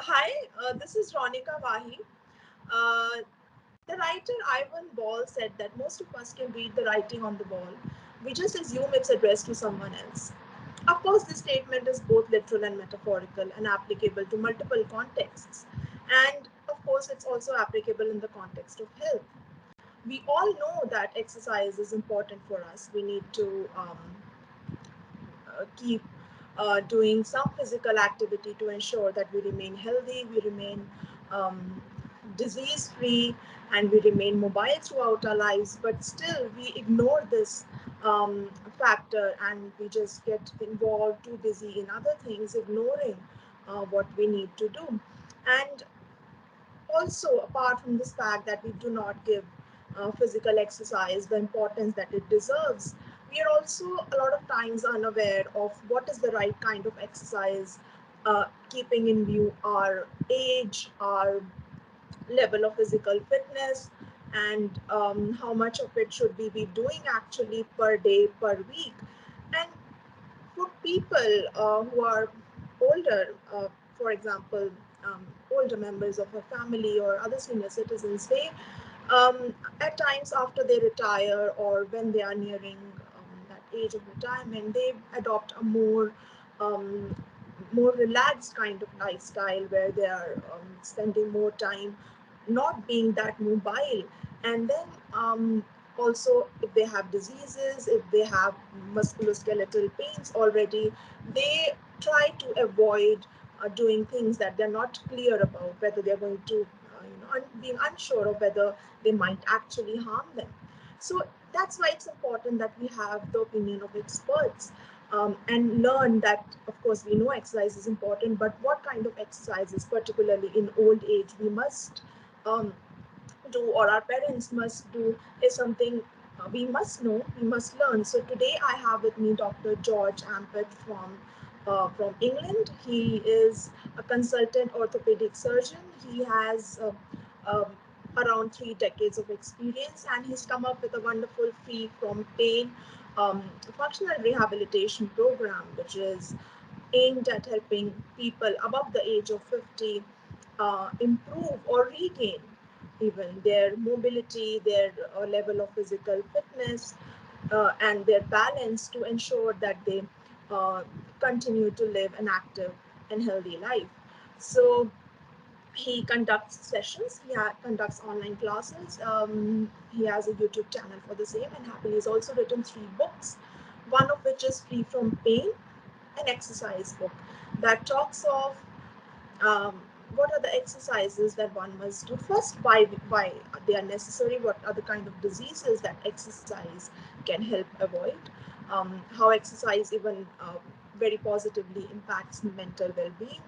Hi, this is Ronika Wahi. Uh, the writer Ivan Ball said that most of us can read the writing on the wall. We just assume it's addressed to someone else. Of course, this statement is both literal and metaphorical and applicable to multiple contexts. And of course, it's also applicable in the context of health. We all know that exercise is important for us. We need to keep doing some physical activity to ensure that we remain healthy, we remain disease free, and we remain mobile throughout our lives. But still, we ignore this factor and we just get involved, too busy in other things, ignoring what we need to do. And also, apart from this fact that we do not give physical exercise the importance that it deserves, we are also a lot of times unaware of what is the right kind of exercise, keeping in view our age, our level of physical fitness, and how much of it should we be doing actually per day, per week. And for people who are older, for example, older members of a family or other senior citizens, they at times after they retire or when they are nearing that age of retirement, they adopt a um, more relaxed kind of lifestyle where they are spending more time not being that mobile. And then also, if they have diseases, if they have musculoskeletal pains already, they try to avoid doing things that they're not clear about, whether they're going to, being unsure of whether they might actually harm them. So that's why it's important that we have the opinion of experts, and learn that, of course, we know exercise is important, but what kind of exercises, particularly in old age, we must um, do or our parents must do is something we must know, we must learn. So today I have with me Dr. George Ampat from England. He is a consultant orthopedic surgeon. He has around 3 decades of experience, and he's come up with a wonderful free from pain functional rehabilitation program, which is aimed at helping people above the age of 50 improve or regain even their mobility, their level of physical fitness, and their balance to ensure that they uh, continue to live an active and healthy life. So he conducts sessions, conducts online classes. He has a YouTube channel for the same, and happily he's also written 3 books, one of which is Free from Pain, an exercise book that talks of um, what are the exercises that one must do first, why they are necessary, what are the kind of diseases that exercise can help avoid, how exercise even very positively impacts mental well-being,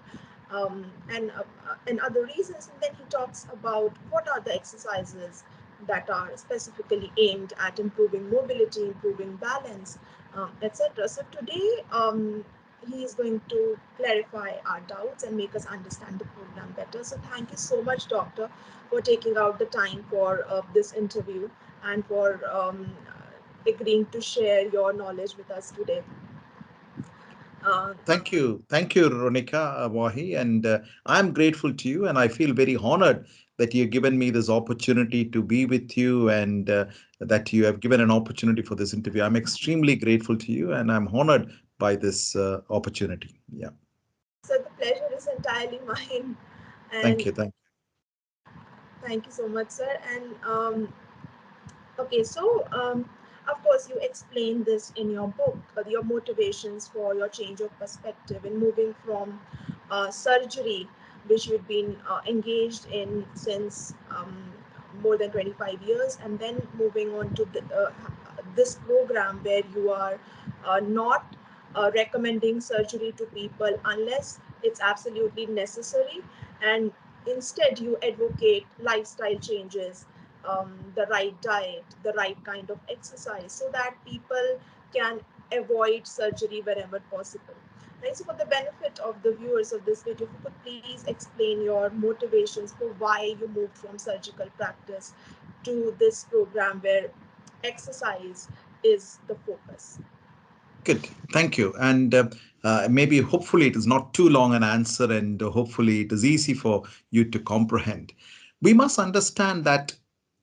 and other reasons. And then he talks about what are the exercises that are specifically aimed at improving mobility, improving balance, etc. So today he is going to clarify our doubts and make us understand the program better. So thank you so much, Doctor, for taking out the time for this interview and for agreeing to share your knowledge with us today. Uh, Thank you, Ronika Wahi, and I'm grateful to you, and I feel very honored that you've given me this opportunity to be with you, and that you have given an opportunity for this interview. I'm extremely grateful to you, and I'm honored by this opportunity. Yeah, so the pleasure is entirely mine, thank and you, thank thank you so much, sir. And okay, so of course, you explain this in your book, your motivations for your change of perspective in moving from surgery, which you've been engaged in since more than 25 years, and then moving on to this program where you are not recommending surgery to people unless it's absolutely necessary, and instead you advocate lifestyle changes, the right diet, the right kind of exercise, so that people can avoid surgery wherever possible. Right? So, for the benefit of the viewers of this video, if you could please explain your motivations for why you moved from surgical practice to this program where exercise is the focus. Good. Thank you. And maybe, hopefully, it is not too long an answer, and hopefully, it is easy for you to comprehend. We must understand that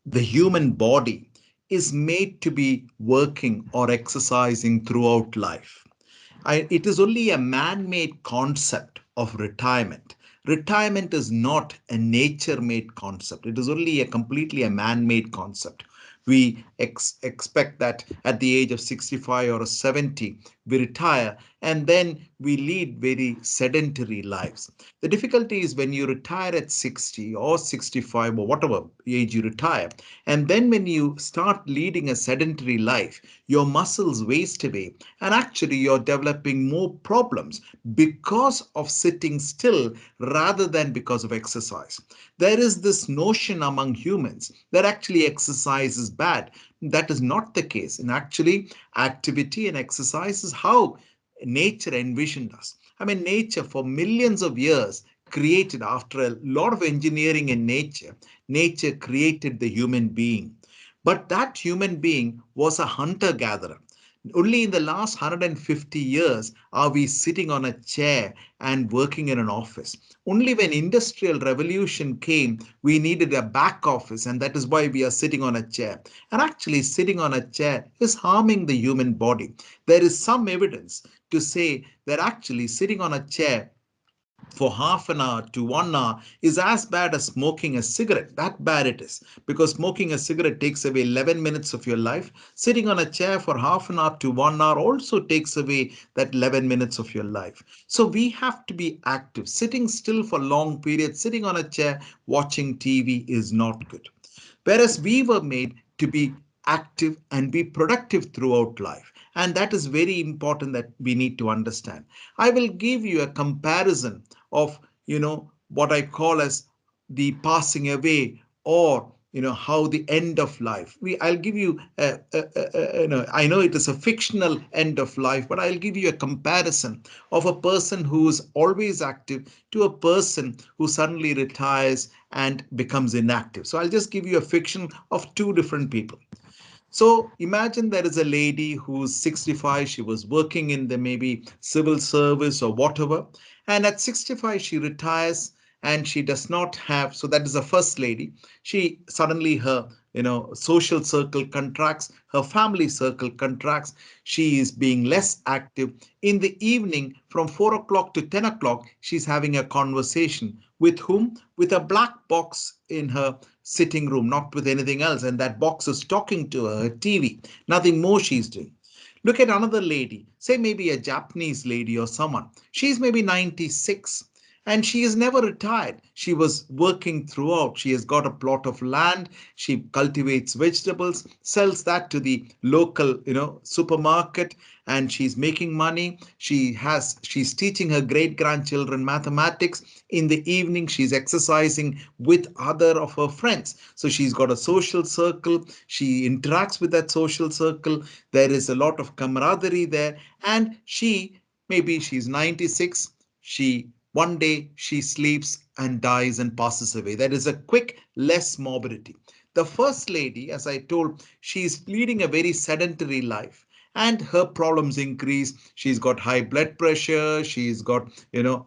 the human body is made to be working or exercising throughout life. It is only a man made concept of retirement. Retirement is not a nature made concept. It is only a completely a man made concept. We expect that at the age of 65 or 70, we retire and then we lead very sedentary lives. The difficulty is when you retire at 60 or 65 or whatever age you retire, and then when you start leading a sedentary life, your muscles waste away, and actually you're developing more problems because of sitting still rather than because of exercise. There is this notion among humans that actually exercise is bad. That is not the case. And actually, activity and exercise is how nature envisioned us. I mean, nature for millions of years created, after a lot of engineering in nature, nature created the human being. But that human being was a hunter gatherer. Only in the last 150 years are we sitting on a chair and working in an office. Only when industrial revolution came, we needed a back office, and that is why we are sitting on a chair. And actually, sitting on a chair is harming the human body. There is some evidence to say that actually sitting on a chair for half an hour to 1 hour is as bad as smoking a cigarette. That bad it is. Because smoking a cigarette takes away 11 minutes of your life. Sitting on a chair for half an hour to 1 hour also takes away that 11 minutes of your life. So we have to be active. Sitting still for long periods, sitting on a chair, watching TV is not good. Whereas we were made to be active and be productive throughout life. And that is very important that we need to understand. I will give you a comparison of, what I call as the passing away, or how the end of life. I'll give you I know it is a fictional end of life, but I'll give you a comparison of a person who is always active to a person who suddenly retires and becomes inactive. So I'll just give you a fiction of two different people. So imagine there is a lady who's 65. She was working in the maybe civil service or whatever. And at 65, she retires and she does not have. So that is the first lady. She suddenly her social circle contracts, her family circle contracts. She is being less active. In the evening, from 4 o'clock to 10 o'clock, she's having a conversation with whom? With a black box in her sitting room, not with anything else. And that box is talking to her TV. Nothing more she's doing. Look at another lady, say maybe a Japanese lady or someone. She's maybe 96 and she has never retired. She was working throughout. She has got a plot of land. She cultivates vegetables, sells that to the local, supermarket, and she's making money. She's teaching her great grandchildren mathematics. In the evening, she's exercising with other of her friends. So she's got a social circle. She interacts with that social circle. There is a lot of camaraderie there. And maybe she's 96. One day she sleeps and dies and passes away. That is a quick, less morbidity. The first lady, as I told, she's leading a very sedentary life and her problems increase. She's got high blood pressure, she's got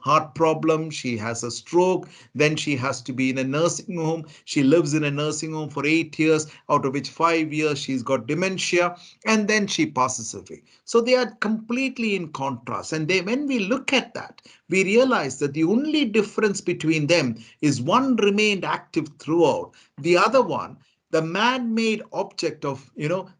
heart problems, she has a stroke, then she has to be in a nursing home. She lives in a nursing home for 8 years, out of which 5 years she's got dementia, and then she passes away. So they are completely in contrast, and when we look at that, we realize that the only difference between them is one remained active throughout, the other one, the man-made object of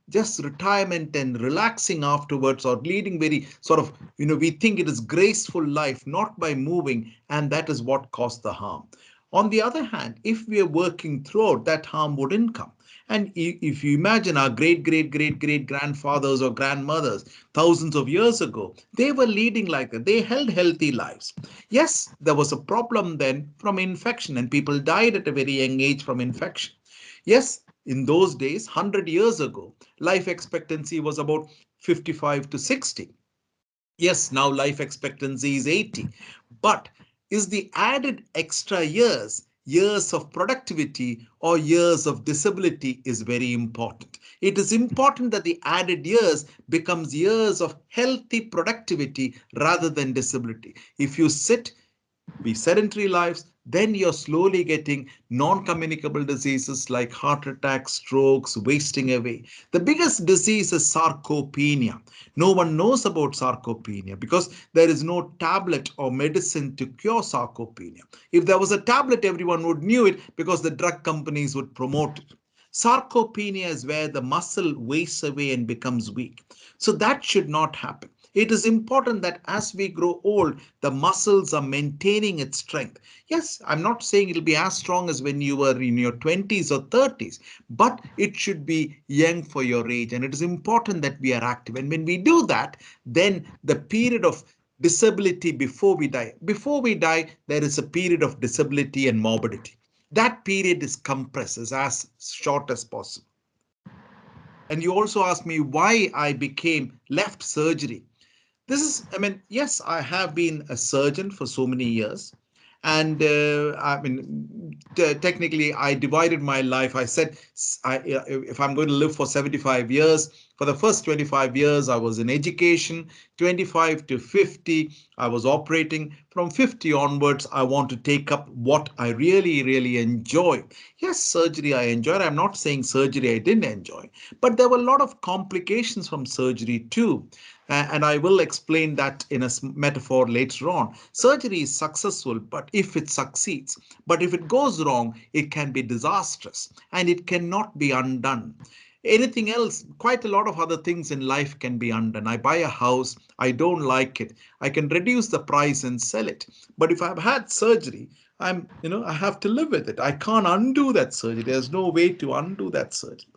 just retirement and relaxing afterwards, or leading very sort of we think it is graceful life, not by moving, and that is what caused the harm. On the other hand, if we are working throughout, that harm wouldn't come. And if you imagine our great great great great grandfathers or grandmothers thousands of years ago, they were leading like that. They held healthy lives. Yes, there was a problem then from infection, and people died at a very young age from infection. Yes, in those days, 100 years ago, life expectancy was about 55 to 60. Yes, now life expectancy is 80. But is the added extra years years of productivity or years of disability is very important. It is important that the added years becomes years of healthy productivity rather than disability. If you sit, be sedentary lives, then you're slowly getting non-communicable diseases like heart attacks, strokes, wasting away. The biggest disease is sarcopenia. No one knows about sarcopenia because there is no tablet or medicine to cure sarcopenia. If there was a tablet, everyone would knew it because the drug companies would promote it. Sarcopenia is where the muscle wastes away and becomes weak. So that should not happen. It is important that as we grow old, the muscles are maintaining its strength. Yes, I'm not saying it'll be as strong as when you were in your 20s or 30s, but it should be young for your age. And it is important that we are active. And when we do that, then the period of disability before we die, there is a period of disability and morbidity. That period is compressed as short as possible. And you also asked me why I became left surgery. This is, I mean, yes, I have been a surgeon for so many years. And I mean, technically, I divided my life. I said, if I'm going to live for 75 years, for the first 25 years, I was in education, 25 to 50, I was operating. From 50 onwards, I want to take up what I really, really enjoy. Yes, surgery I enjoyed. I'm not saying surgery I didn't enjoy, but there were a lot of complications from surgery too. And I will explain that in a metaphor later on. Surgery is successful, but if it succeeds, but if it goes wrong, it can be disastrous and it cannot be undone. Anything else, quite a lot of other things in life can be undone. I buy a house, I don't like it. I can reduce the price and sell it. But if I've had surgery, I have to live with it. I can't undo that surgery. There's no way to undo that surgery.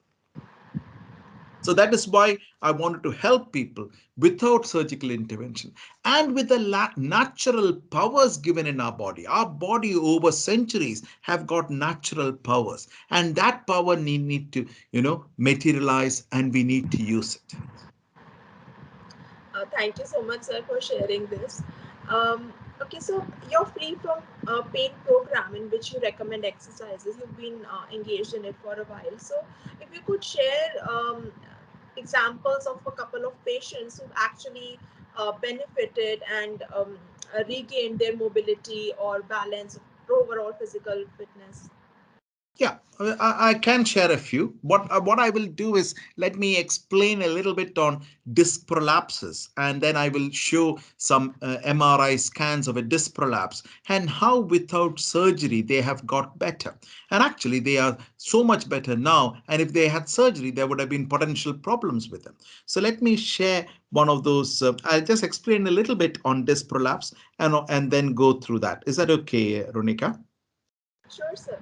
So that is why I wanted to help people without surgical intervention and with the natural powers given in our body. Our body over centuries have got natural powers, and that power need to, materialize, and we need to use it. Thank you so much, sir, for sharing this. Okay, so you're free from pain program in which you recommend exercises. You've been engaged in it for a while. So, if you could share examples of a couple of patients who actually benefited and regained their mobility or balance, overall physical fitness. Yeah, I can share a few. What I will do is let me explain a little bit on disc prolapses, and then I will show some MRI scans of a disc prolapse and how without surgery they have got better. And actually, they are so much better now. And if they had surgery, there would have been potential problems with them. So let me share one of those. I'll just explain a little bit on disc prolapse and then go through that. Is that okay, Ronika? Sure, sir.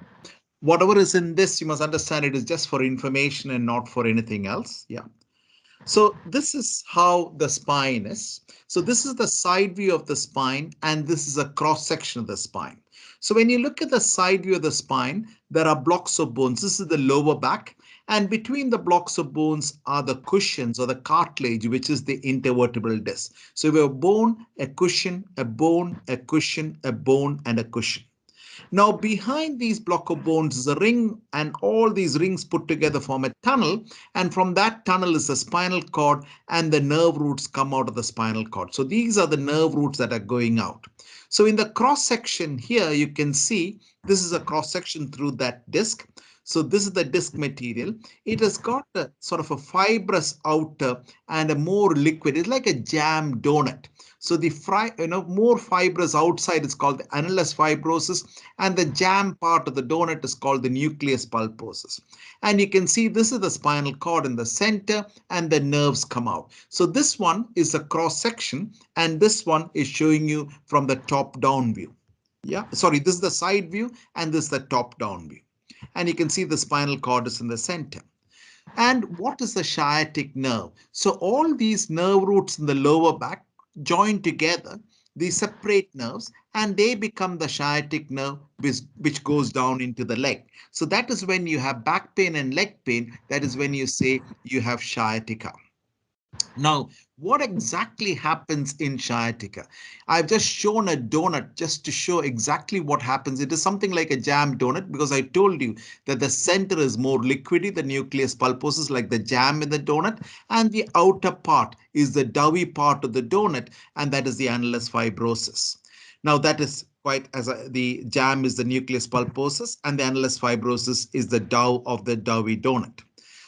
Whatever is in this, you must understand it is just for information and not for anything else. Yeah. So this is how the spine is. So this is the side view of the spine, and this is a cross section of the spine. So when you look at the side view of the spine, there are blocks of bones. This is the lower back. And between the blocks of bones are the cushions or the cartilage, which is the intervertebral disc. So we have a bone, a cushion, a bone, a cushion, a bone, and a cushion. Now, behind these block of bones is a ring, and all these rings put together form a tunnel. And from that tunnel is the spinal cord, and the nerve roots come out of the spinal cord. So these are the nerve roots that are going out. So in the cross section here, you can see this is a cross section through that disc. So this is the disc material. It has got a sort of a fibrous outer and a more liquid. It's like a jam donut. So the more fibrous outside is called the annulus fibrosus, and the jam part of the donut is called the nucleus pulposus. And you can see this is the spinal cord in the center, and the nerves come out. So this one is a cross section, and this one is showing you from the top down view. Yeah, sorry, this is the side view, and this is the top down view. And you can see the spinal cord is in the center. And what is the sciatic nerve? So all these nerve roots in the lower back join together, they separate nerves, and they become the sciatic nerve, which goes down into the leg. So that is when you have back pain and leg pain. That is when you say you have sciatica. Now, What exactly happens in sciatica? I've just shown a donut just to show exactly what happens. It is something like a jam donut because I told you that the center is more liquidy, the nucleus pulposus, like the jam in the donut, and the outer part is the doughy part of the donut, and that is the annulus fibrosus. Now, that is quite as the jam is the nucleus pulposus, and the annulus fibrosus is the dough of the doughy donut.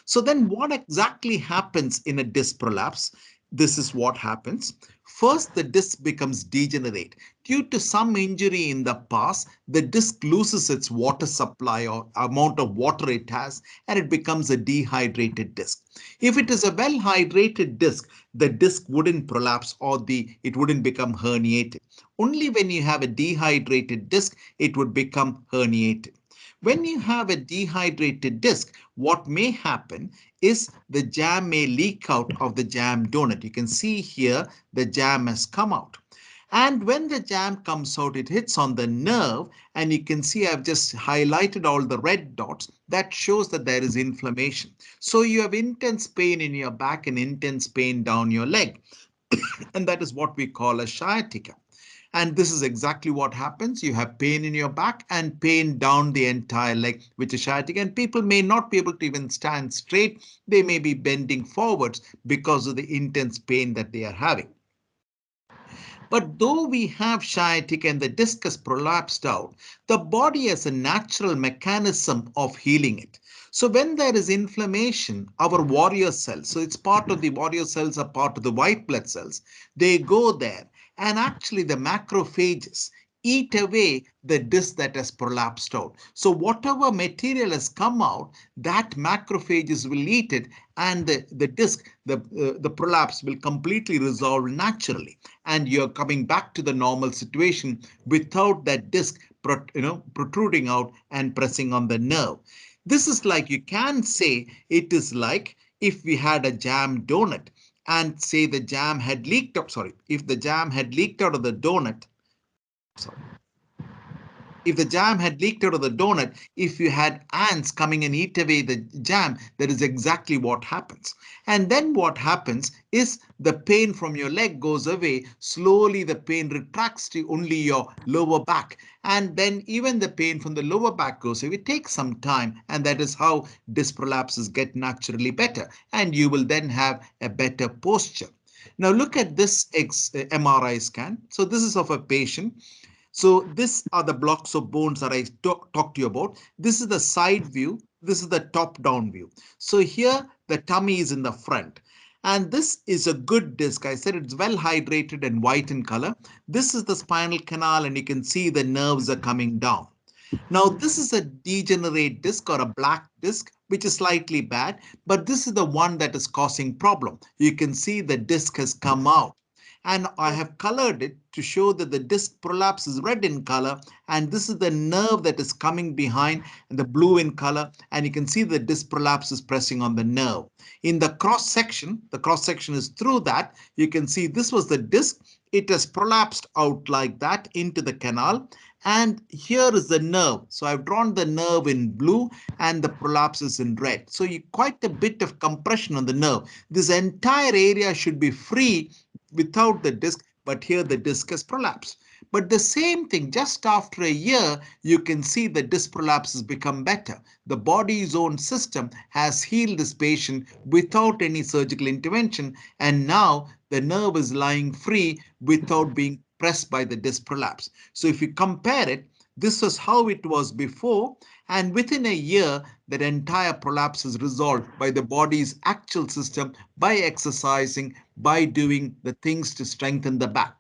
So then what exactly happens in a disc prolapse? This is what happens. First, the disc becomes degenerate. Due to some injury in the past, the disc loses its water supply or amount of water it has, and it becomes a dehydrated disc. If it is a well hydrated disc, the disc wouldn't prolapse or it wouldn't become herniated. Only when you have a dehydrated disc, it would become herniated. When you have a dehydrated disc, what may happen is the jam may leak out of the jam donut. You can see here the jam has come out. And when the jam comes out, it hits on the nerve, and you can see I've just highlighted all the red dots. That shows that there is inflammation. So you have intense pain in your back and intense pain down your leg. And that is what we call a sciatica. And this is exactly what happens. You have pain in your back and pain down the entire leg, which is sciatica. And people may not be able to even stand straight. They may be bending forwards because of the intense pain that they are having. But though we have sciatica and the disc is prolapsed out, the body has a natural mechanism of healing it. So when there is inflammation, our warrior cells, so it's part of the warrior cells are part of the white blood cells, they go there, and actually the macrophages eat away the disc that has prolapsed out. So whatever material has come out, that macrophages will eat it, and the disc, the prolapse will completely resolve naturally, and you're coming back to the normal situation without that disc protruding out and pressing on the nerve. This is like, you can say it is like if we had a jam donut and say the jam had leaked out, sorry, if the jam had leaked out of the donut, sorry, if the jam had leaked out of the donut, if you had ants coming and eat away the jam, that is exactly what happens. And then what happens is the pain from your leg goes away. Slowly the pain retracts to only your lower back. And then even the pain from the lower back goes away. It takes some time. And that is how disc prolapses get naturally better. And you will then have a better posture. Now look at this MRI scan. So this is of a patient. So these are the blocks of bones that I talked to you about. This is the side view. This is the top down view. So here the tummy is in the front. And this is a good disc. I said it's well hydrated and white in color. This is the spinal canal, and you can see the nerves are coming down. Now, this is a degenerate disc or a black disc, which is slightly bad, but this is the one that is causing problem. You can see the disc has come out. And I have colored it to show that the disc prolapse is red in color, and this is the nerve that is coming behind, and the blue in color, and you can see the disc prolapse is pressing on the nerve. In the cross section is through that. You can see this was the disc. It has prolapsed out like that into the canal, and here is the nerve. So I've drawn the nerve in blue and the prolapse is in red. So you quite a bit of compression on the nerve. This entire area should be free without the disc, but here the disc has prolapsed. But the same thing, just after a year, you can see the disc prolapse has become better. The body's own system has healed this patient without any surgical intervention, and now the nerve is lying free without being pressed by the disc prolapse. So if you compare it, this was how it was before, and within a year, that entire prolapse is resolved by the body's actual system, by exercising, by doing the things to strengthen the back.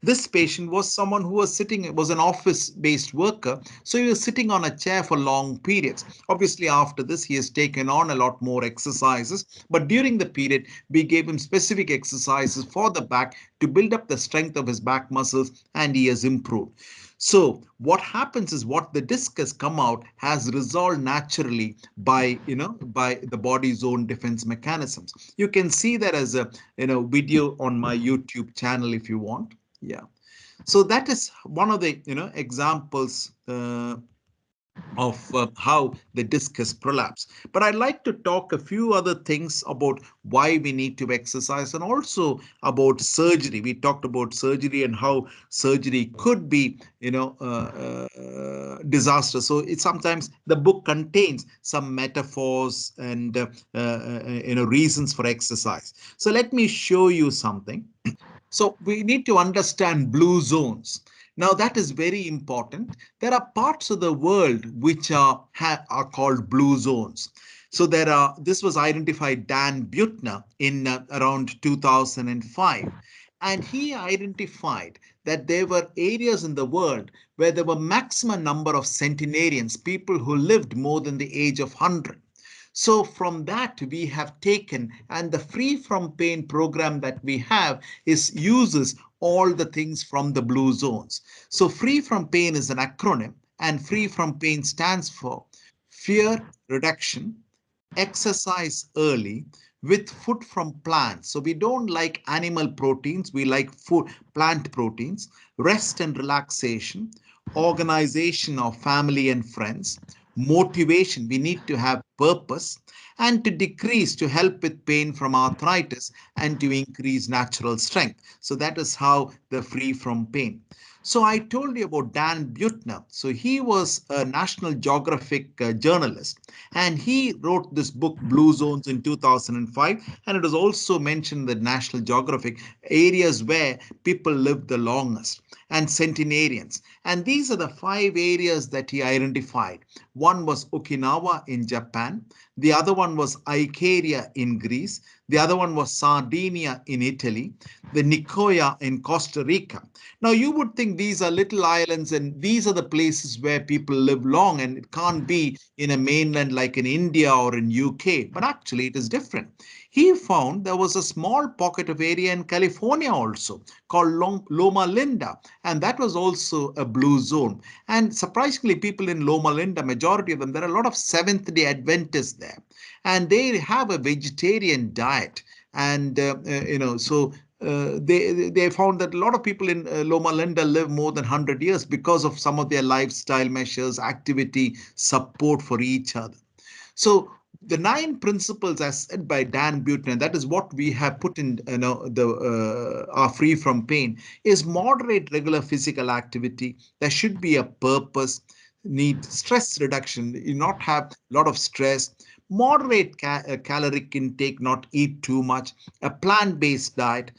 This patient was someone who was sitting, was an office based worker. So he was sitting on a chair for long periods. Obviously, after this, he has taken on a lot more exercises. But during the period, we gave him specific exercises for the back to build up the strength of his back muscles, and he has improved. So what happens is what the disc has come out has resolved naturally by the body's own defense mechanisms. You can see that as a video on my YouTube channel if you want. Yeah. So that is one of the examples of how the disc has prolapsed. But I'd like to talk a few other things about why we need to exercise and also about surgery. We talked about surgery and how surgery could be, disastrous. So it sometimes the book contains some metaphors and reasons for exercise. So let me show you something. So we need to understand blue zones. Now that is very important. There are parts of the world which are called blue zones. So this was identified Dan Buettner in around 2005. And he identified that there were areas in the world where there were maximum number of centenarians, people who lived more than the age of 100. So from that we have taken, and the free from pain program that we have is uses all the things from the blue zones. So free from pain is an acronym, and free from pain stands for fear reduction, exercise early, with food from plants. So we don't like animal proteins, we like food, plant proteins, rest and relaxation, organization of family and friends, motivation. We need to have purpose, and to decrease to help with pain from arthritis and to increase natural strength. So that is how the free from pain. So I told you about Dan Buettner. So he was a National Geographic journalist, and he wrote this book Blue Zones in 2005, and it is also mentioned in the National Geographic areas where people live the longest and centenarians. And these are the five areas that he identified. One was Okinawa in Japan, the other one was Icaria in Greece, the other one was Sardinia in Italy, the Nicoya in Costa Rica. Now, you would think these are little islands and these are the places where people live long, and it can't be in a mainland like in India or in UK, but actually it is different. He found there was a small pocket of area in California also called Loma Linda, and that was also a blue zone. And surprisingly, people in Loma Linda, majority of them, there are a lot of Seventh-day Adventists there, and they have a vegetarian diet. And so they found that a lot of people in Loma Linda live more than 100 years because of some of their lifestyle measures, activity, support for each other. So the nine principles as said by Dan Buettner, that is what we have put in, the are free from pain, is moderate regular physical activity. There should be a purpose, need stress reduction, you not have a lot of stress, moderate caloric intake, not eat too much, a plant-based diet.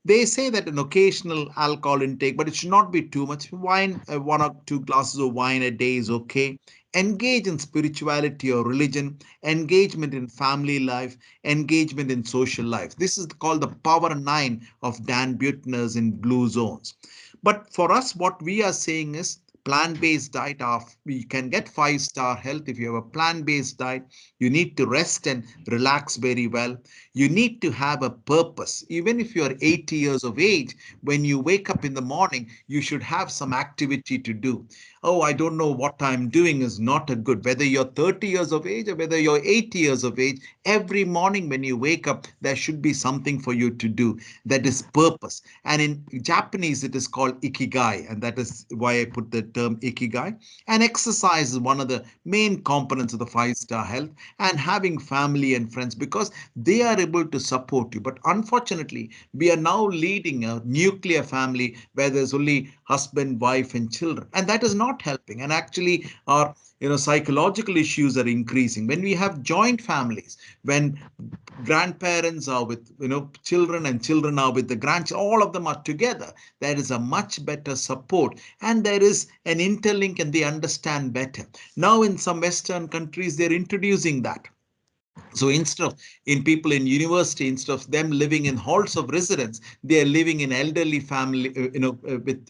They say that an occasional alcohol intake, but it should not be too much. Wine, one or two glasses of wine a day is okay. Engage in spirituality or religion, engagement in family life, engagement in social life. This is called the Power Nine of Dan Buettner's in Blue Zones. But for us, what we are saying is plant-based diet. You can get five-star health if you have a plant-based diet. You need to rest and relax very well. You need to have a purpose. Even if you are 80 years of age, when you wake up in the morning, you should have some activity to do. Oh, I don't know what I'm doing is not a good. Whether you're 30 years of age or whether you're 80 years of age, every morning when you wake up, there should be something for you to do. That is purpose. And in Japanese, it is called ikigai. And that is why I put the term ikigai. And exercise is one of the main components of the five-star health, and having family and friends because they are able to support you. But unfortunately, we are now leading a nuclear family where there's only husband, wife, and children, and that is not helping. And actually, our psychological issues are increasing when we have joint families, when grandparents are with children and children are with the grandchildren, all of them are together. There is a much better support, and there is an interlink, and they understand better. Now in some Western countries, they're introducing that. So instead of in people in university, instead of them living in halls of residence, they are living in elderly family, with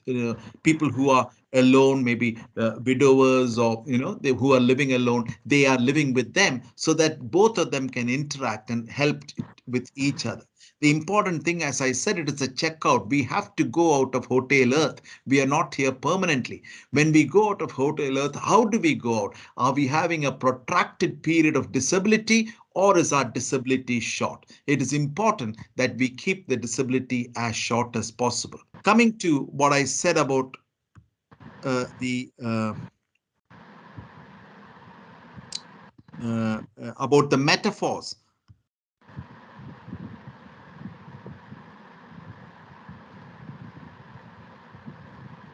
people who are alone, maybe widowers, or who are living alone. They are living with them so that both of them can interact and help with each other. The important thing, as I said, it is a checkout. We have to go out of Hotel Earth. We are not here permanently. When we go out of Hotel Earth, how do we go out? Are we having a protracted period of disability, or is our disability short? It is important that we keep the disability as short as possible. Coming to what I said about the about the metaphors.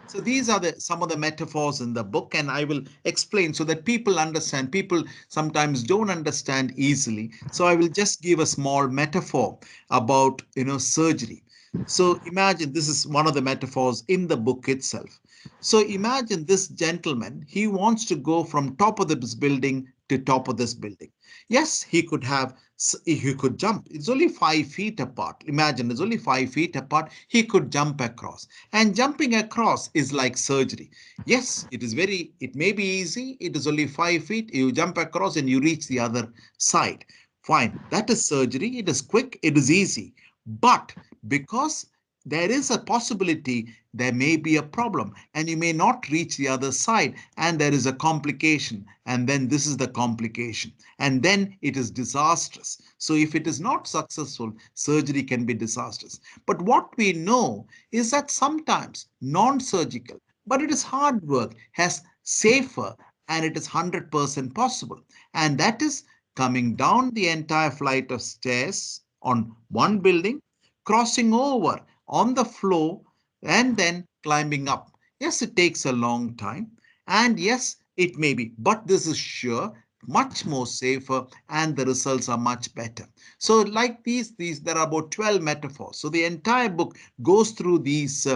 So these are some of the metaphors in the book, and I will explain so that people understand. People sometimes don't understand easily. So I will just give a small metaphor about surgery. So imagine this is one of the metaphors in the book itself. So imagine this gentleman, he wants to go from top of this building to top of this building. Yes, he could jump. It's only 5 feet apart. Imagine it's only 5 feet apart. He could jump across. And jumping across is like surgery. Yes, it may be easy. It is only 5 feet. You jump across and you reach the other side. Fine. That is surgery. It is quick. It is easy. But because there is a possibility there may be a problem and you may not reach the other side and there is a complication, and then this is the complication, and then it is disastrous. So if it is not successful, surgery can be disastrous. But what we know is that sometimes non-surgical, but it is hard work, has safer, and it is 100% possible, and that is coming down the entire flight of stairs on one building, crossing over on the floor, and then climbing up. Yes, it takes a long time, and yes, it may be, but this is sure, much more safer, and the results are much better. So like these there are about 12 metaphors. So the entire book goes through these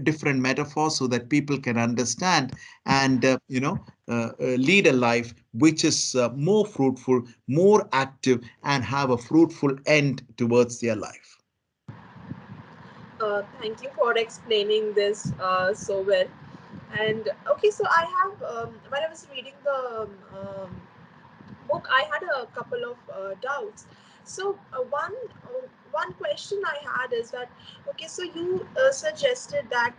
different metaphors so that people can understand and lead a life which is more fruitful, more active, and have a fruitful end towards their life. Thank you for explaining this so well. And okay, so I have when I was reading the book, I had a couple of doubts. So one question I had is that, okay, so you suggested that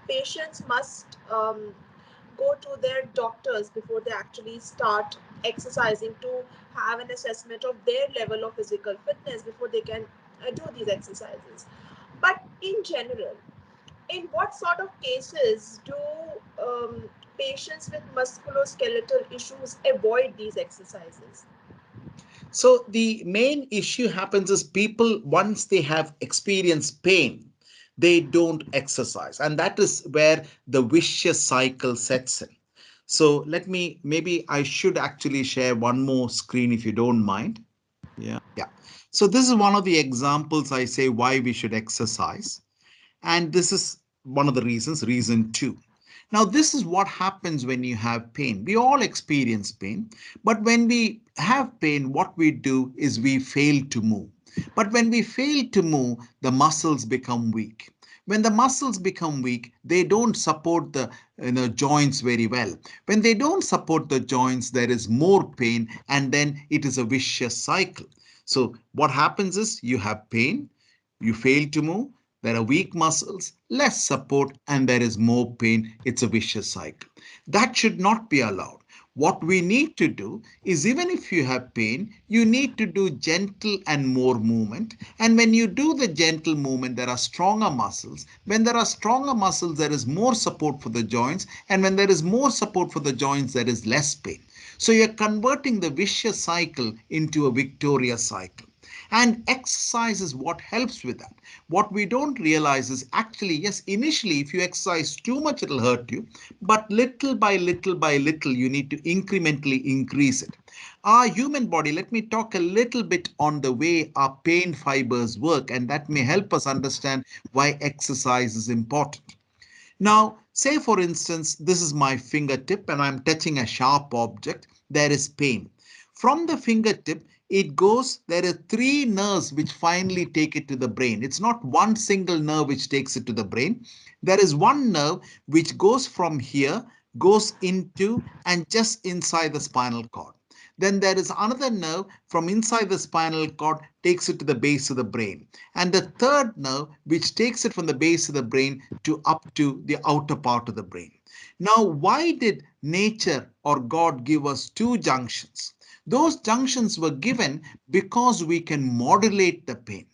patients must go to their doctors before they actually start exercising to have an assessment of their level of physical fitness before they can do these exercises. But in general, in what sort of cases do patients with musculoskeletal issues avoid these exercises? So the main issue happens is people, once they have experienced pain, they don't exercise. And that is where the vicious cycle sets in. So maybe I should actually share one more screen if you don't mind. Yeah. So this is one of the examples I say why we should exercise. And this is one of the reasons, reason two. Now, this is what happens when you have pain. We all experience pain, but when we have pain, what we do is we fail to move. But when we fail to move, the muscles become weak. When the muscles become weak, they don't support the joints very well. When they don't support the joints, there is more pain, and then it is a vicious cycle. So what happens is you have pain, you fail to move, there are weak muscles, less support, and there is more pain. It's a vicious cycle. That should not be allowed. What we need to do is, even if you have pain, you need to do gentle and more movement. And when you do the gentle movement, there are stronger muscles. When there are stronger muscles, there is more support for the joints. And when there is more support for the joints, there is less pain. So you're converting the vicious cycle into a victorious cycle. And exercise is what helps with that. What we don't realize is actually, yes, initially, if you exercise too much, it'll hurt you. But little by little, you need to incrementally increase it. Our human body, let me talk a little bit on the way our pain fibers work, and that may help us understand why exercise is important. Now, say for instance, this is my fingertip and I'm touching a sharp object. There is pain. From the fingertip, there are three nerves which finally take it to the brain. It's not one single nerve which takes it to the brain. There is one nerve which goes from here, goes into and just inside the spinal cord. Then there is another nerve from inside the spinal cord, takes it to the base of the brain. And the third nerve, which takes it from the base of the brain to up to the outer part of the brain. Now, why did nature or God give us two junctions? Those junctions were given because we can modulate the pain.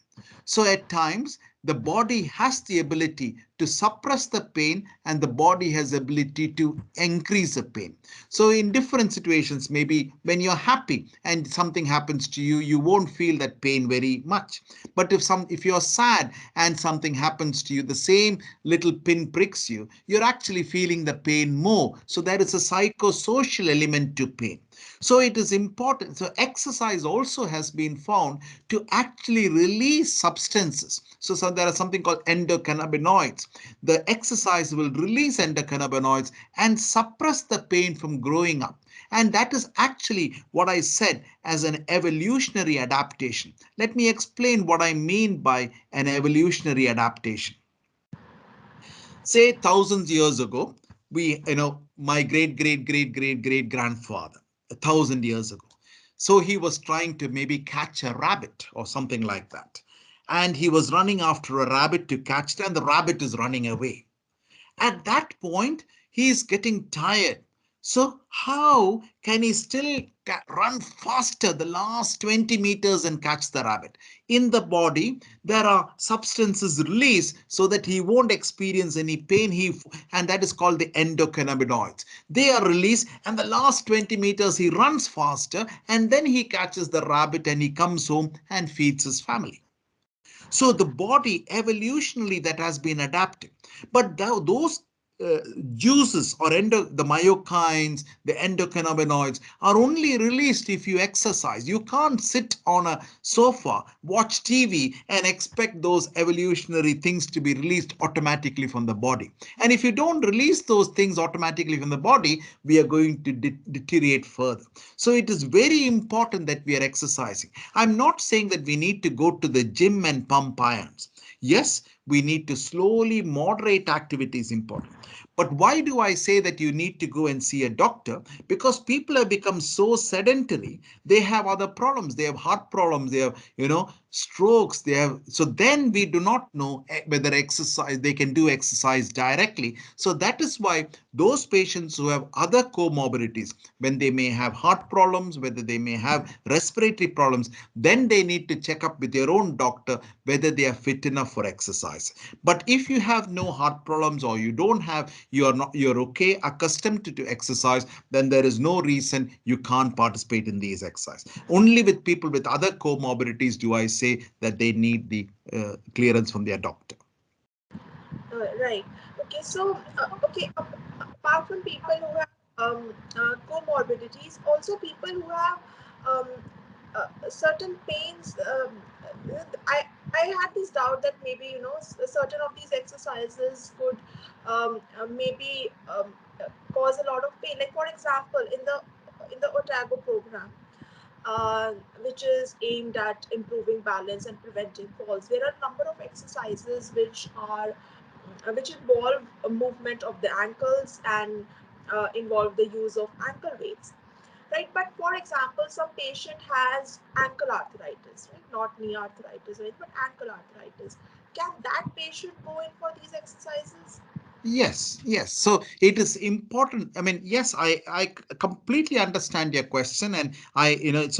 So at times, the body has the ability to suppress the pain, and the body has ability to increase the pain. So in different situations, maybe when you're happy and something happens to you, you won't feel that pain very much. But if you're sad and something happens to you, the same little pin pricks you, you're actually feeling the pain more. So there is a psychosocial element to pain. So it is important. So exercise also has been found to actually release substances. So there are something called endocannabinoids. The exercise will release endocannabinoids and suppress the pain from growing up. And that is actually what I said as an evolutionary adaptation. Let me explain what I mean by an evolutionary adaptation. Say thousands years ago, my great grandfather, 1,000 years ago. So he was trying to maybe catch a rabbit or something like that. And he was running after a rabbit to catch it, and the rabbit is running away. At that point, he is getting tired. So how can he still run faster the last 20 meters and catch the rabbit? In the body, there are substances released so that he won't experience any pain. And that is called the endocannabinoids. They are released, and the last 20 meters he runs faster, and then he catches the rabbit and he comes home and feeds his family. So the body evolutionally that has been adapted. But those uh, juices or the myokines, the endocannabinoids are only released if you exercise. You can't sit on a sofa, watch TV, and expect those evolutionary things to be released automatically from the body. And if you don't release those things automatically from the body, we are going to deteriorate further. So it is very important that we are exercising. I'm not saying that we need to go to the gym and pump irons. Yes, we need to slowly moderate activities important. But why do I say that you need to go and see a doctor? Because people have become so sedentary. They have other problems. They have heart problems. They have, strokes. They have. So then we do not know whether they can do exercise directly. So that is why those patients who have other comorbidities, when they may have heart problems, whether they may have respiratory problems, then they need to check up with their own doctor whether they are fit enough for exercise. But if you have no heart problems, or you're okay, accustomed to exercise, then there is no reason you can't participate in these exercise. Only with people with other comorbidities do I say that they need the clearance from their doctor. Right. Okay. So, apart from people who have comorbidities, also people who have um, certain pains. I I had this doubt that maybe certain of these exercises could maybe cause a lot of pain. Like for example, in the Otago program, which is aimed at improving balance and preventing falls. There are a number of exercises which involve a movement of the ankles and involve the use of ankle weights, right? But for example, some patient has ankle arthritis, right? Not knee arthritis, right? But ankle arthritis. Can that patient go in for these exercises? Yes, yes. So it is important. I mean, yes, I completely understand your question, and it's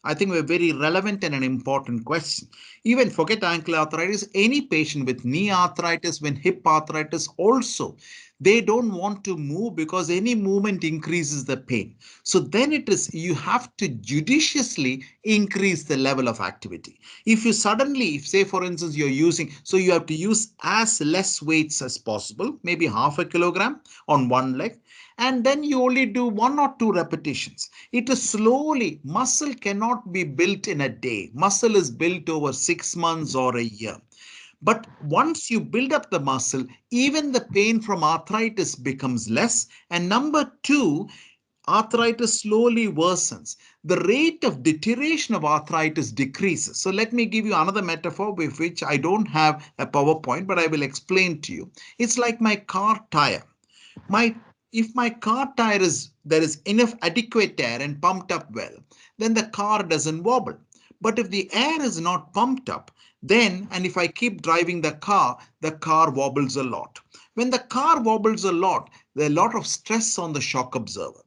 I think a very relevant and an important question. Even forget ankle arthritis, any patient with knee arthritis, when hip arthritis also, they don't want to move because any movement increases the pain. So then you have to judiciously increase the level of activity. If you suddenly, if say for instance so you have to use as less weights as possible, maybe half a kilogram on one leg, and then you only do 1 or 2 repetitions. It is slowly. Muscle cannot be built in a day. Muscle is built over 6 months or a year. But once you build up the muscle, even the pain from arthritis becomes less. And number two, arthritis slowly worsens. The rate of deterioration of arthritis decreases. So let me give you another metaphor with which I don't have a PowerPoint, but I will explain to you. It's like my car tire. My If my car tire is there is enough adequate air and pumped up well, then the car doesn't wobble. But if the air is not pumped up, and if I keep driving the car wobbles a lot. When the car wobbles a lot, there is a lot of stress on the shock absorber.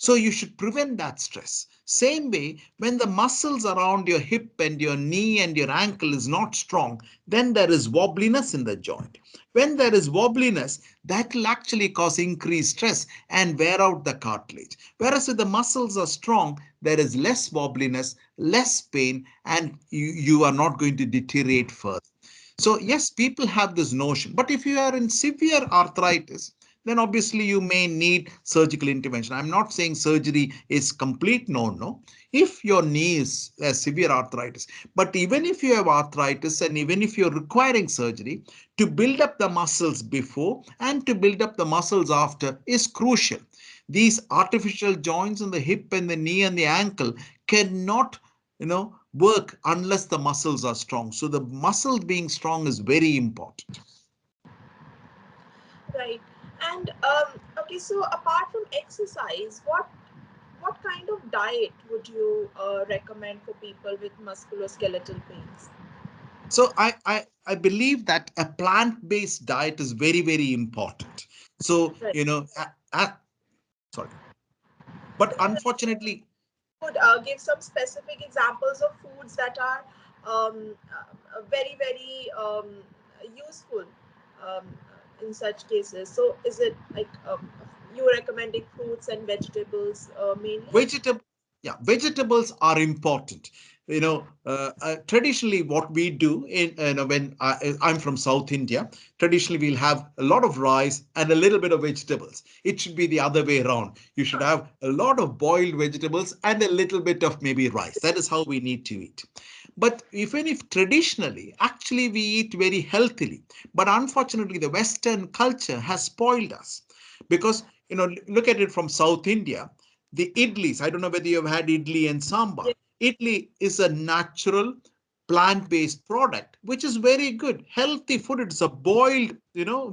So you should prevent that stress. Same way, when the muscles around your hip and your knee and your ankle is not strong, then there is wobbliness in the joint. When there is wobbliness, that will actually cause increased stress and wear out the cartilage. Whereas if the muscles are strong, there is less wobbliness, less pain, and you are not going to deteriorate further. So, yes, people have this notion. But if you are in severe arthritis, then obviously you may need surgical intervention. I'm not saying surgery is complete no. If your knee is severe arthritis, but even if you have arthritis and even if you're requiring surgery, to build up the muscles before and to build up the muscles after is crucial. These artificial joints in the hip and the knee and the ankle cannot work unless the muscles are strong. So the muscle being strong is very important. Right. And okay, so apart from exercise, what kind of diet would you recommend for people with musculoskeletal pains? So I believe that a plant-based diet is very, very important. So, Right. sorry, but unfortunately, Could give some specific examples of foods that are very very useful um, in such cases. So is it like you recommending fruits and vegetables mainly? vegetable yeah, vegetables are important. Traditionally what we do in when I'm from South India, traditionally we'll have a lot of rice and a little bit of vegetables. It should be the other way around. You should have a lot of boiled vegetables and a little bit of maybe rice. That is how we need to eat. But even if traditionally actually we eat very healthily, but unfortunately the Western culture has spoiled us. Because look at it from South India, the idlis. I don't know whether you've had idli and sambar. Yeah. Idli is a natural plant-based product, which is very good, healthy food. It's a boiled,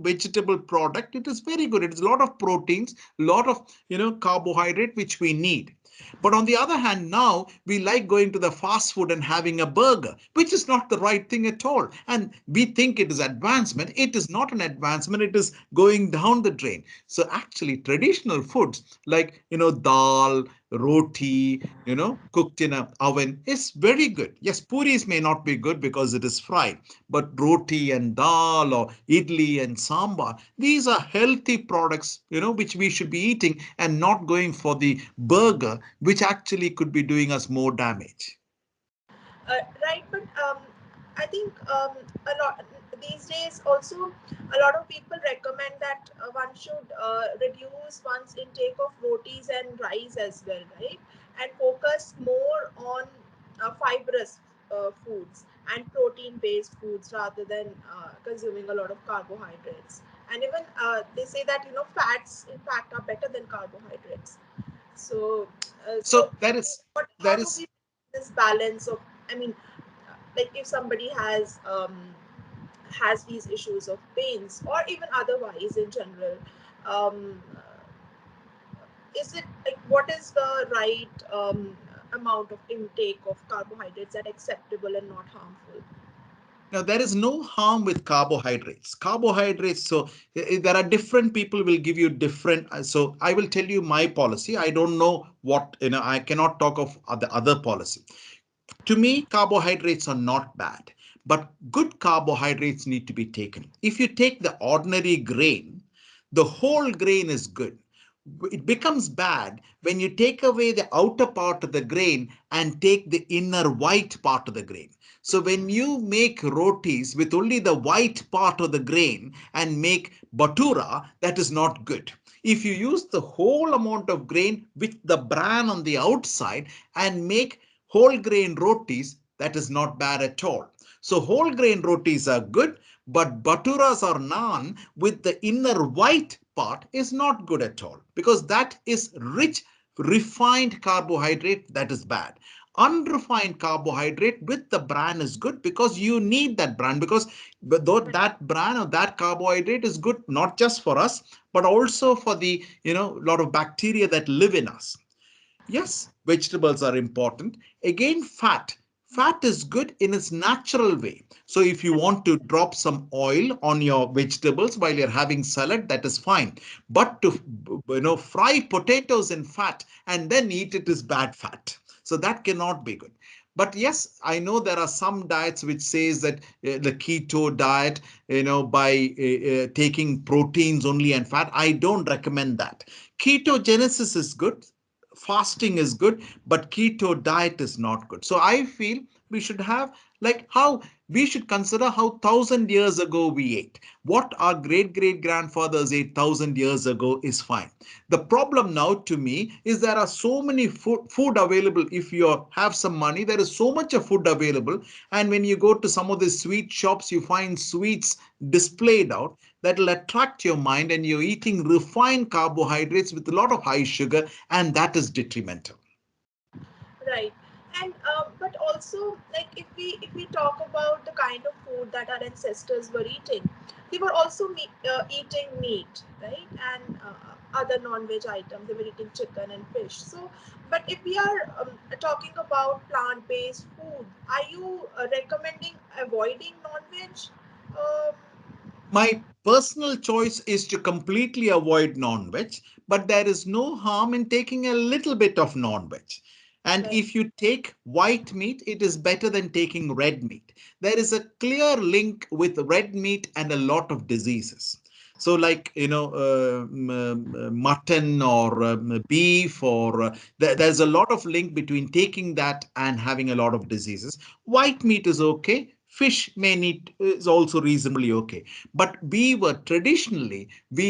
vegetable product. It is very good. It's a lot of proteins, a lot of, carbohydrate, which we need. But on the other hand, now we like going to the fast food and having a burger, which is not the right thing at all. And we think it is advancement. It is not an advancement. It is going down the drain. So actually, traditional foods like, dal, roti, cooked in a oven is very good. Yes, puris may not be good because it is fried, but roti and dal or idli and sambar, these are healthy products, which we should be eating and not going for the burger, which actually could be doing us more damage. Right, but I think a lot these days also a lot of people recommend that one should reduce one's intake of rotis and rice as well, right? And focus more on fibrous foods and protein-based foods rather than consuming a lot of carbohydrates. And even they say that fats in fact are better than carbohydrates. So, So that is how that do is we this balance of? I mean, like if somebody has these issues of pains or even otherwise in general, um, is it like what is the right amount of intake of carbohydrates that acceptable and not harmful? Now, there is no harm with carbohydrates. Carbohydrates, so there are different people will give you different. So I will tell you my policy. I don't know what, I cannot talk of the other policy. To me, carbohydrates are not bad, but good carbohydrates need to be taken. If you take the ordinary grain, the whole grain is good. It becomes bad when you take away the outer part of the grain and take the inner white part of the grain. So when you make rotis with only the white part of the grain and make batura, that is not good. If you use the whole amount of grain with the bran on the outside and make whole grain rotis, that is not bad at all. So whole grain rotis are good, but baturas or naan with the inner white part is not good at all because that is rich, refined carbohydrate that is bad. Unrefined carbohydrate with the bran is good because you need that bran, because though that bran or that carbohydrate is good not just for us but also for the lot of bacteria that live in us. Yes, vegetables are important. Again, fat. Fat is good in its natural way. So if you want to drop some oil on your vegetables while you're having salad, that is fine. But to fry potatoes in fat and then eat it is bad fat. So that cannot be good. But yes, I know there are some diets which says that the keto diet, by taking proteins only and fat. I don't recommend that. Ketogenesis is good, fasting is good, but keto diet is not good. So I feel we should have, like, how we should consider how 1,000 years ago we ate. What our great great grandfathers ate 1,000 years ago is fine. The problem now to me is there are so many food available. If you have some money, there is so much of food available. And when you go to some of the sweet shops, you find sweets displayed out that will attract your mind, and you're eating refined carbohydrates with a lot of high sugar, and that is detrimental. Right. And but also, like, if we talk about the kind of food that our ancestors were eating, they were also eating meat, right, and other non-veg items. They were eating chicken and fish. So, but if we are talking about plant-based food, are you recommending avoiding non-veg? Um, My personal choice is to completely avoid non-veg, but there is no harm in taking a little bit of non-veg. And right. if you take white meat, it is better than taking red meat. There is a clear link with red meat and a lot of diseases. So, like, mutton or beef, or there's a lot of link between taking that and having a lot of diseases. White meat is okay. Fish may need is also reasonably okay. But we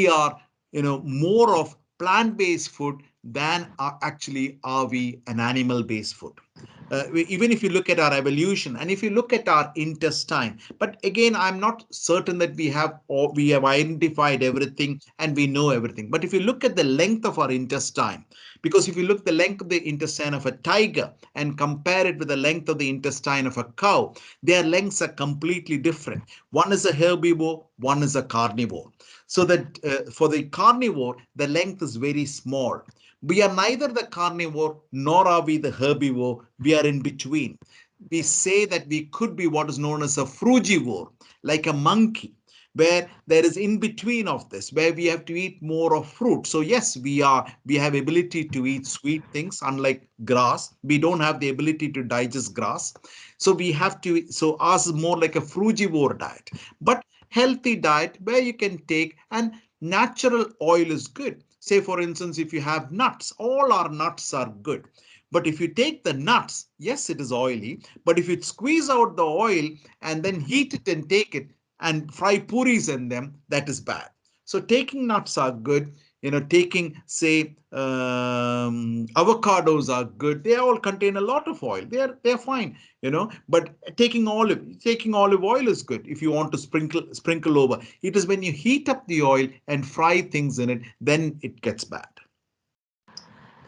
are, more of plant-based food than actually are we an animal-based food. Even if you look at our evolution and if you look at our intestine, but again, I'm not certain that we have identified everything and we know everything. But if you look at the length of our intestine, because if you look the length of the intestine of a tiger and compare it with the length of the intestine of a cow, their lengths are completely different. One is a herbivore, one is a carnivore. So that for the carnivore, the length is very small. We are neither the carnivore nor are we the herbivore. We are in between. We say that we could be what is known as a frugivore, like a monkey, where there is in between of this, where we have to eat more of fruit. So yes, we have ability to eat sweet things, unlike grass. We don't have the ability to digest grass. So we have to, so ours is more like a frugivore diet, but healthy diet where you can take, and natural oil is good. Say, for instance, if you have nuts, all our nuts are good. But if you take the nuts, yes, it is oily. But if you squeeze out the oil and then heat it and take it and fry puris in them, that is bad. So taking nuts are good. Taking, say, avocados are good. They all contain a lot of oil. They're fine. But taking olive oil is good if you want to sprinkle over. It is when you heat up the oil and fry things in it, then it gets bad.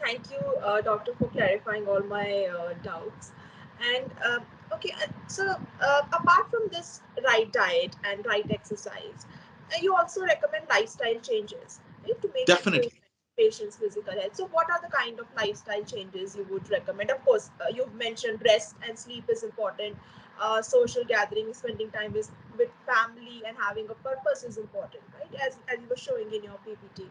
Thank you, doctor, for clarifying all my doubts. And okay, apart from this right diet and right exercise, you also recommend lifestyle changes, right, to make improvement Definitely. in patients' physical health. So, what are the kind of lifestyle changes you would recommend? Of course, you've mentioned rest and sleep is important. Social gathering, spending time with family, and having a purpose is important, right? As you were showing in your PPT.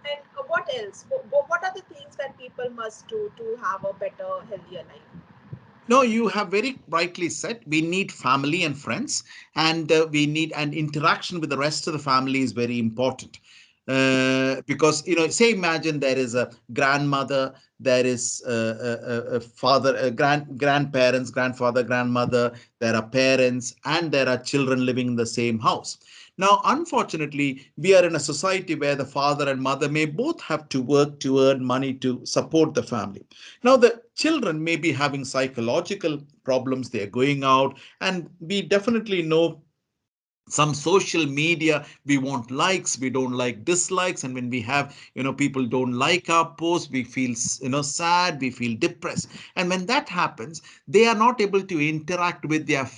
And what else? What are the things that people must do to have a better, healthier life? No, you have very rightly said. We need family and friends, and we need an interaction with the rest of the family is very important. Because, say, imagine there is a grandmother, there is a father, grandparents, grandfather, grandmother, there are parents, and there are children living in the same house. Now, unfortunately, we are in a society where the father and mother may both have to work to earn money to support the family. Now, the children may be having psychological problems. They're going out, and we definitely know some social media, we want likes, we don't like dislikes, and when we have, people don't like our post, we feel, sad, we feel depressed. And when that happens, they are not able to interact with their,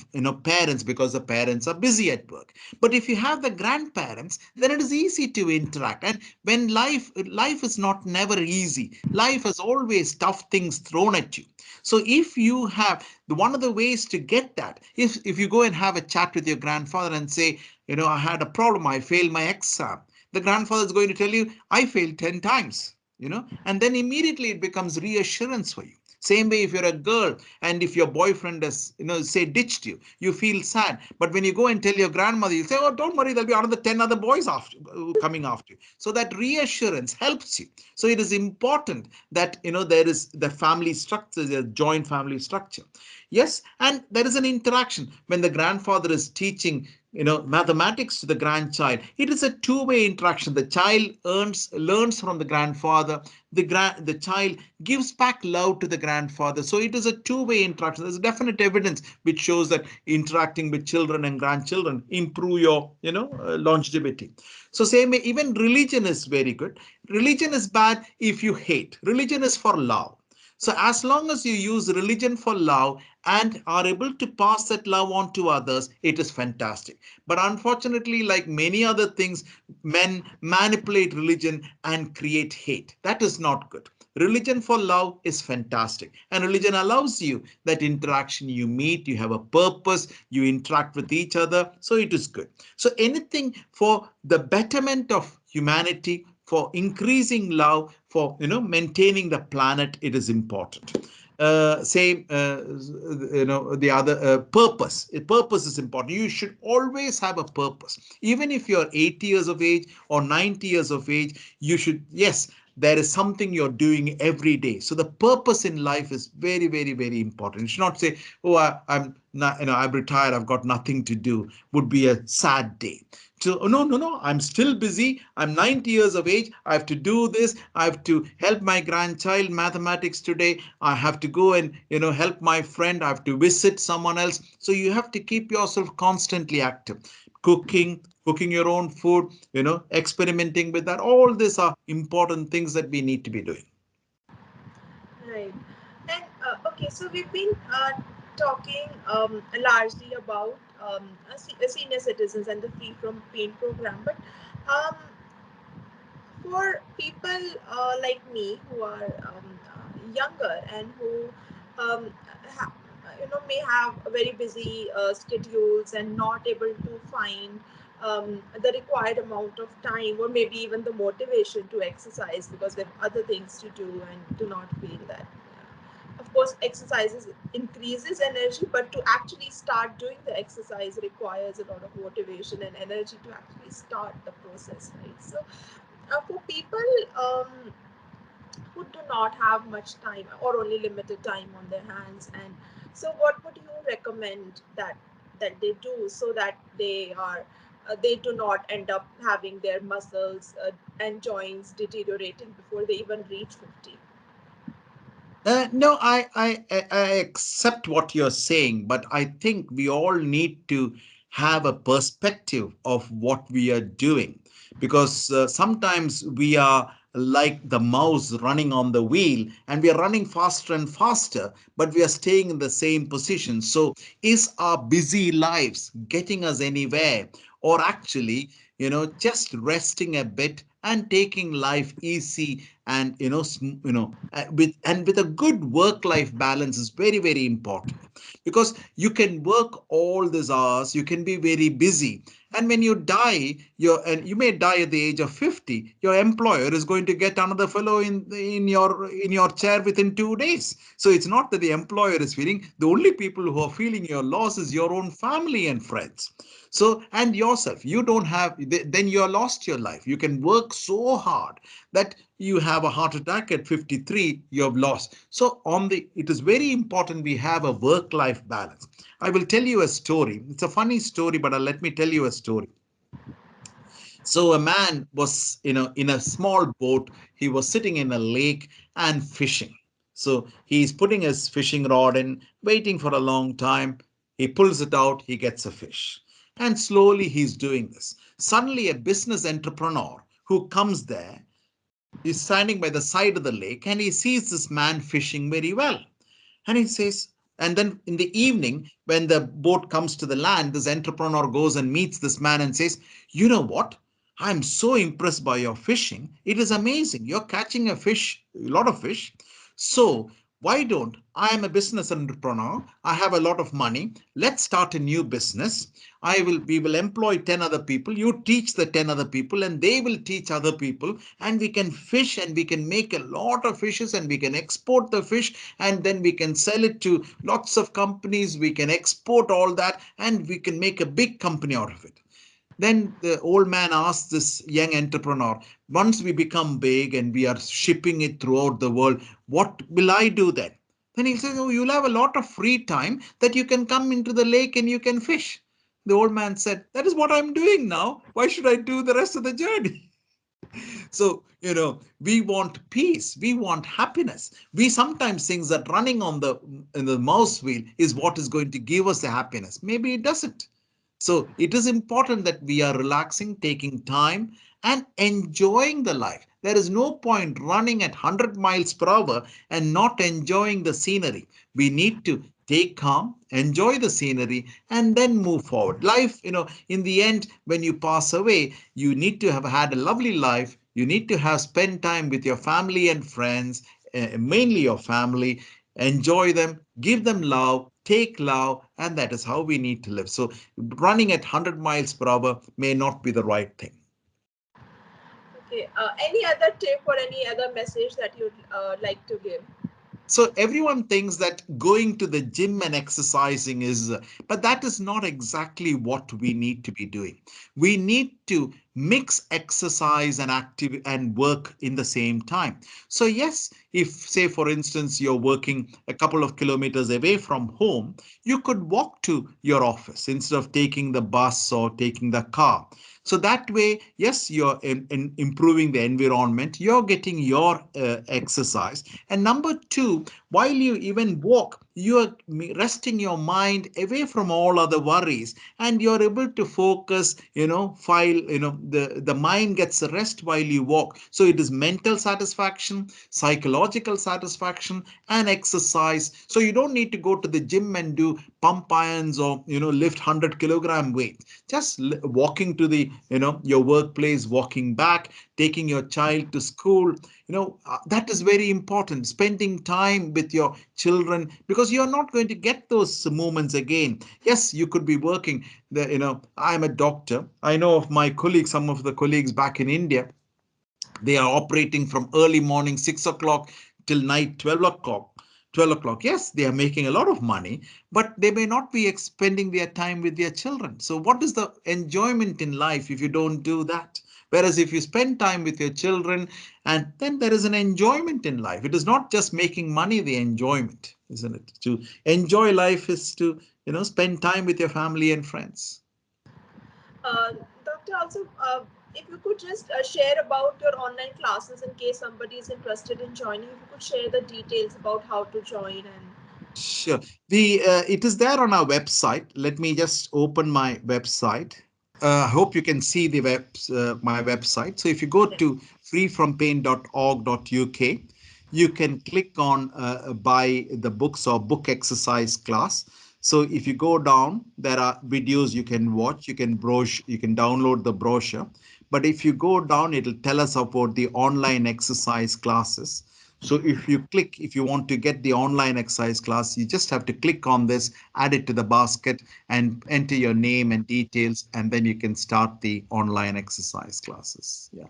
parents, because the parents are busy at work. But if you have the grandparents, then it is easy to interact. And when life is not never easy, life has always tough things thrown at you. So if you have one of the ways to get that, if you go and have a chat with your grandfather and say, I had a problem, I failed my exam, the grandfather is going to tell you, I failed 10 times, and then immediately it becomes reassurance for you. Same way, if you're a girl and if your boyfriend has, say ditched you, you feel sad. But when you go and tell your grandmother, you say, oh, don't worry, there'll be another 10 other boys after coming after you. So that reassurance helps you. So it is important that, there is the family structure, the joint family structure. Yes, and there is an interaction when the grandfather is teaching mathematics to the grandchild. It is a two-way interaction. The child learns from the grandfather. The child gives back love to the grandfather. So it is a two-way interaction. There's definite evidence which shows that interacting with children and grandchildren improve your longevity. So same way, even religion is very good. Religion is bad if you hate. Religion is for love. So as long as you use religion for love and are able to pass that love on to others, it is fantastic. But unfortunately, like many other things, men manipulate religion and create hate. That is not good. Religion for love is fantastic. And religion allows you that interaction. You meet, you have a purpose, you interact with each other. So it is good. So anything for the betterment of humanity, for increasing love, for maintaining the planet, it is important. Same, the other purpose. Purpose is important. You should always have a purpose. Even if you're 80 years of age or 90 years of age, you should, yes, there is something you're doing every day. So the purpose in life is very, very, very important. You should not say, oh, I'm not, I'm retired, I've got nothing to do. Would be a sad day. So no, no, no, I'm still busy. I'm 90 years of age. I have to do this. I have to help my grandchild mathematics today. I have to go and, help my friend. I have to visit someone else. So you have to keep yourself constantly active. Cooking your own food, experimenting with that. All these are important things that we need to be doing. Right. And okay, so we've been talking largely about senior citizens and the Free from Pain program, but um, for people like me who are younger and who um, ha- may have very busy schedules and not able to find the required amount of time, or maybe even the motivation to exercise because they have other things to do and do not feel that. Of course, exercises increases energy, but to actually start doing the exercise requires a lot of motivation and energy to actually start the process, right? So for people who do not have much time or only limited time on their hands, and so what would you recommend that they do so that they do not end up having their muscles and joints deteriorating before they even reach 50? No, I accept what you're saying, but I think we all need to have a perspective of what we are doing, because sometimes we are like the mouse running on the wheel and we are running faster and faster, but we are staying in the same position. So is our busy lives getting us anywhere, or actually, just resting a bit and taking life easy and with a good work life balance is very, very important, because you can work all these hours, you can be very busy, and when you die, you may die at the age of 50, your employer is going to get another fellow in your chair within 2 days. So it's not that the employer is feeling, the only people who are feeling your loss is your own family and friends. So, and yourself, you don't have, then you are lost your life. You can work so hard that you have a heart attack at 53, you have lost. So it is very important we have a work life balance. I will tell you a story. It's a funny story, but let me tell you a story. So a man was, in a small boat. He was sitting in a lake and fishing. So he's putting his fishing rod in, waiting for a long time. He pulls it out, he gets a fish. And slowly he's doing this. Suddenly a business entrepreneur who comes there, he's standing by the side of the lake and he sees this man fishing very well. And he says, and then in the evening, when the boat comes to the land, this entrepreneur goes and meets this man and says, you know what? I'm so impressed by your fishing. It is amazing. You're catching a lot of fish. So Why don't I am a business entrepreneur? I have a lot of money. Let's start a new business. We will employ 10 other people. You teach the 10 other people and they will teach other people. And we can fish and we can make a lot of fishes and we can export the fish and then we can sell it to lots of companies. We can export all that and we can make a big company out of it. Then the old man asked this young entrepreneur, once we become big and we are shipping it throughout the world, what will I do then? Then he says, oh, you'll have a lot of free time that you can come into the lake and you can fish. The old man said, that is what I'm doing now. Why should I do the rest of the journey? So, we want peace, we want happiness. We sometimes think that running on the mouse wheel is what is going to give us the happiness. Maybe it doesn't. So it is important that we are relaxing, taking time, and enjoying the life. There is no point running at 100 miles per hour and not enjoying the scenery. We need to take calm, enjoy the scenery, and then move forward. Life, in the end, when you pass away, you need to have had a lovely life. You need to have spent time with your family and friends, mainly your family. Enjoy them, give them love, take love, and that is how we need to live. So running at 100 miles per hour may not be the right thing. Okay. Any other tip or any other message that you'd like to give? So everyone thinks that going to the gym and exercising is, but that is not exactly what we need to be doing. We need to mix exercise and active and work in the same time. So yes, if say for instance you're working a couple of kilometers away from home, you could walk to your office instead of taking the bus or taking the car. So that way, yes, you're improving the environment, you're getting your exercise. And number two, while you even walk, you're resting your mind away from all other worries and you're able to focus, the mind gets a rest while you walk. So it is mental satisfaction, psychological satisfaction, and exercise. So you don't need to go to the gym and do pump irons or, lift 100-kilogram weight. Just walking to the, your workplace, walking back, taking your child to school, that is very important. Spending time with your children because you're not going to get those moments again. Yes, you could be working. I'm a doctor. I know of my colleagues, some of the colleagues back in India, they are operating from early morning 6 o'clock till night 12 o'clock. 12 o'clock. Yes, they are making a lot of money, but they may not be spending their time with their children. So, what is the enjoyment in life if you don't do that? Whereas if you spend time with your children, and then there is an enjoyment in life. It is not just making money, the enjoyment, isn't it? To enjoy life is to, spend time with your family and friends. Uh, Doctor, also, if you could just share about your online classes in case somebody is interested in joining, if you could share the details about how to join and Sure. The it is there on our website. Let me just open my website. I hope you can see my website. So if you go yes. to freefrompain.org.uk, you can click on buy the books or book exercise class. So if you go down, there are videos you can watch. You can download the brochure. But if you go down, it'll tell us about the online exercise classes. So if you want to get the online exercise class, you just have to click on this, add it to the basket, and enter your name and details, and then you can start the online exercise classes. Yeah.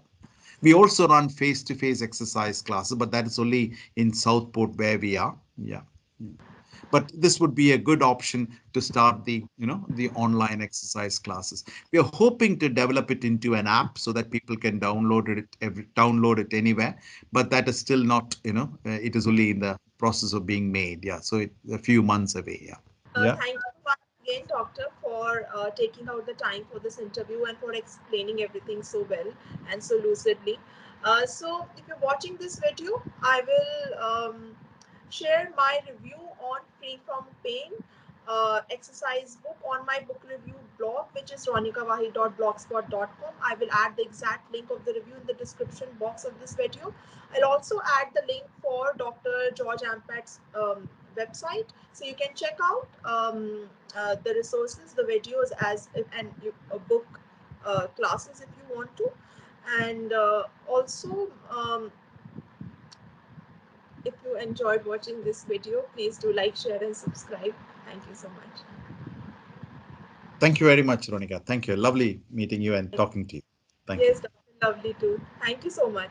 We also run face-to-face exercise classes, but that is only in Southport where we are. Yeah. But this would be a good option to start the online exercise classes. We are hoping to develop it into an app so that people can download it anywhere, but that is still not, it is only in the process of being made. Yeah, so a few months away. Yeah. Yeah. Thank you once again, Doctor, for taking out the time for this interview and for explaining everything so well and so lucidly. So, if you're watching this video, I will share my review on Free From Pain exercise book on my book review blog, which is ronikavahi.blogspot.com. I will add the exact link of the review in the description box of this video. I'll also add the link for Dr. George Ampat's website, so you can check out the resources, the videos, and book classes if you want to. And also, If you enjoyed watching this video, please do like, share, and subscribe. Thank you so much. Thank you very much, Ronika. Thank you. Lovely meeting you and Thank talking to you. Thank you. Yes, Dr. Lovely too. Thank you so much.